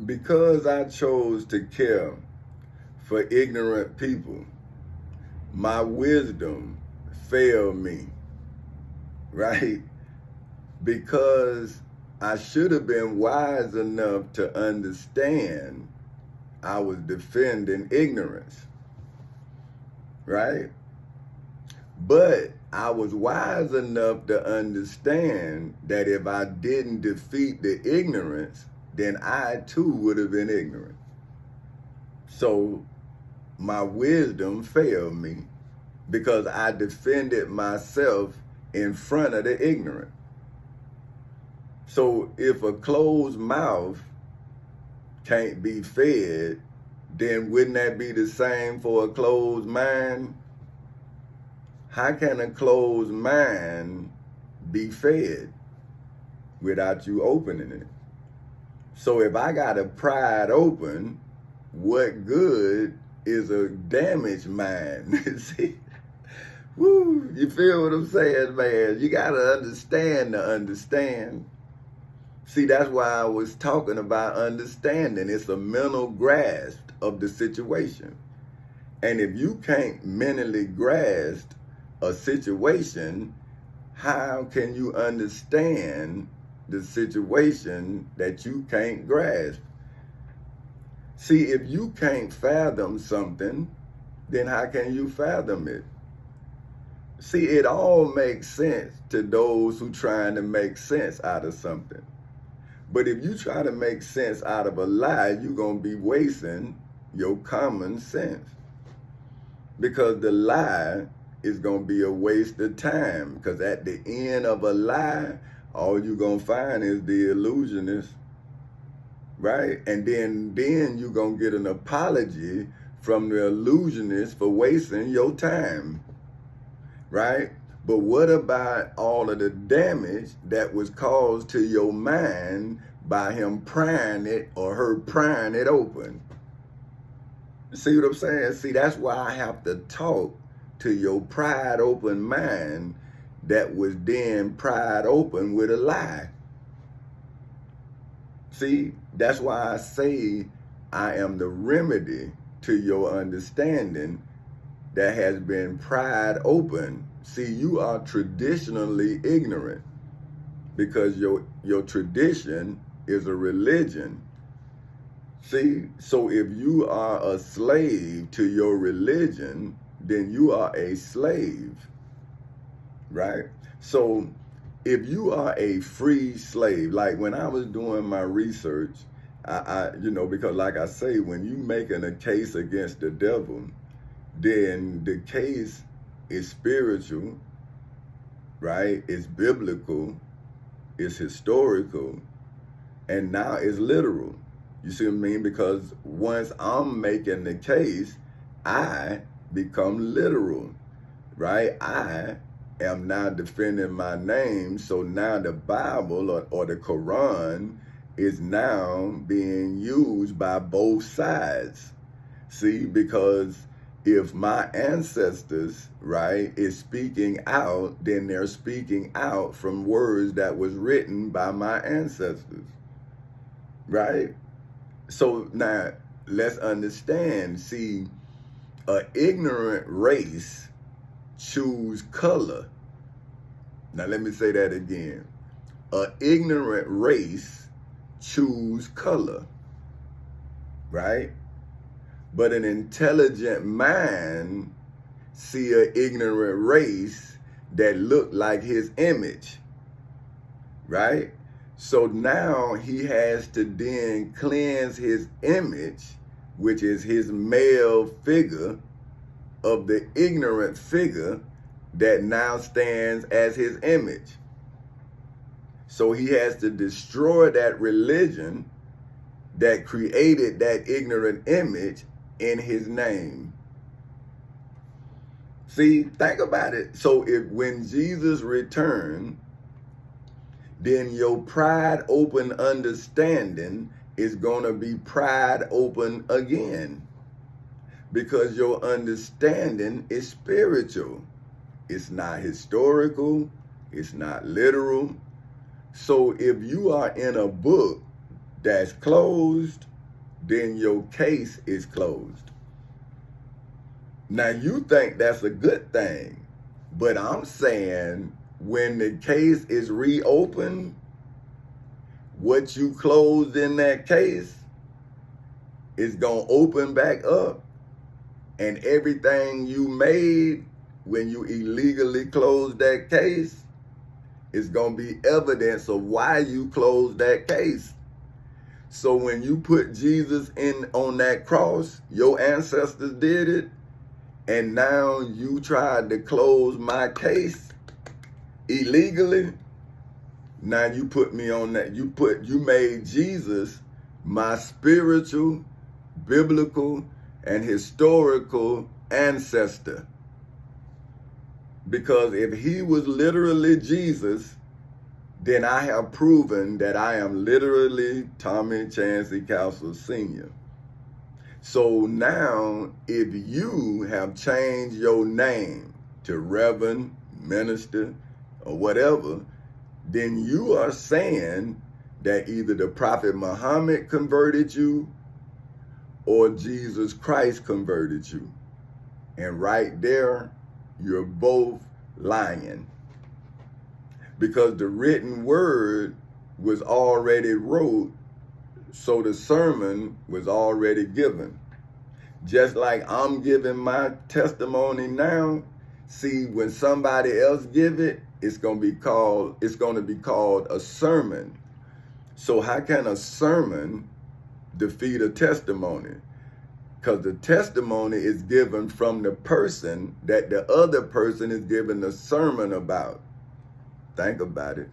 Because I chose to care for ignorant people, my wisdom failed me, right? Because I should have been wise enough to understand I was defending ignorance, right? But I was wise enough to understand that if I didn't defeat the ignorance, then I too would have been ignorant. So my wisdom failed me because I defended myself in front of the ignorant. So if a closed mouth can't be fed, then wouldn't that be the same for a closed mind? How can a closed mind be fed without you opening it? So if I got a pride open, what good is a damaged mind? See? Woo, you feel what I'm saying, man? You gotta understand to understand. See, that's why I was talking about understanding. It's a mental grasp of the situation. And if you can't mentally grasp a situation, how can you understand the situation that you can't grasp? See, if you can't fathom something, then how can you fathom it? See, it all makes sense to those who trying to make sense out of something. But if you try to make sense out of a lie, you're going to be wasting your common sense. Because the lie is going to be a waste of time. Because at the end of a lie, all you're going to find is the illusionist. Right? And then you're going to get an apology from the illusionist for wasting your time. Right? But what about all of the damage that was caused to your mind by him prying it or her prying it open? See what I'm saying? See, that's why I have to talk to your pride open mind that was then pried open with a lie. See, that's why I say I am the remedy to your understanding that has been pried open. See, you are traditionally ignorant because your tradition is a religion. See, so if you are a slave to your religion, then you are a slave, right? So if you are a free slave, like when I was doing my research, I because like I say, when you making a case against the devil, then the case is spiritual, right? It's biblical, it's historical, and now it's literal. You see what I mean? Because once I'm making the case, I become literal, right? I am now defending my name. So now the Bible or the Quran is now being used by both sides. See, because if my ancestors, right, is speaking out, then they're speaking out from words that was written by my ancestors, right? So now let's understand, see, an ignorant race choose color. Now let me say that again. An ignorant race choose color, right? But an intelligent mind see an ignorant race that look like his image, right? So now he has to then cleanse his image, which is his male figure, of the ignorant figure that now stands as his image. So he has to destroy that religion that created that ignorant image in his name. See, think about it. So if when Jesus returned, then your pride open understanding is going to be pride open again. Because your understanding is spiritual. It's not historical. It's not literal. So if you are in a book that's closed, then your case is closed. Now you think that's a good thing, but I'm saying when the case is reopened, what you closed in that case is going to open back up, and everything you made when you illegally closed that case is going to be evidence of why you closed that case. So when you put Jesus in on that cross, your ancestors did it, and now you tried to close my case illegally. Now you put me on that. You made Jesus my spiritual, biblical, and historical ancestor. Because if he was literally Jesus, then I have proven that I am literally Tommy Chancey Castle Sr. So now, if you have changed your name to Reverend, Minister, or whatever, then you are saying that either the Prophet Muhammad converted you or Jesus Christ converted you. And right there, you're both lying. Because the written word was already wrote, so the sermon was already given. Just like I'm giving my testimony now, see, when somebody else give it, it's going to be called a sermon. So how can a sermon defeat a testimony? Because the testimony is given from the person that the other person is giving the sermon about. Think about it.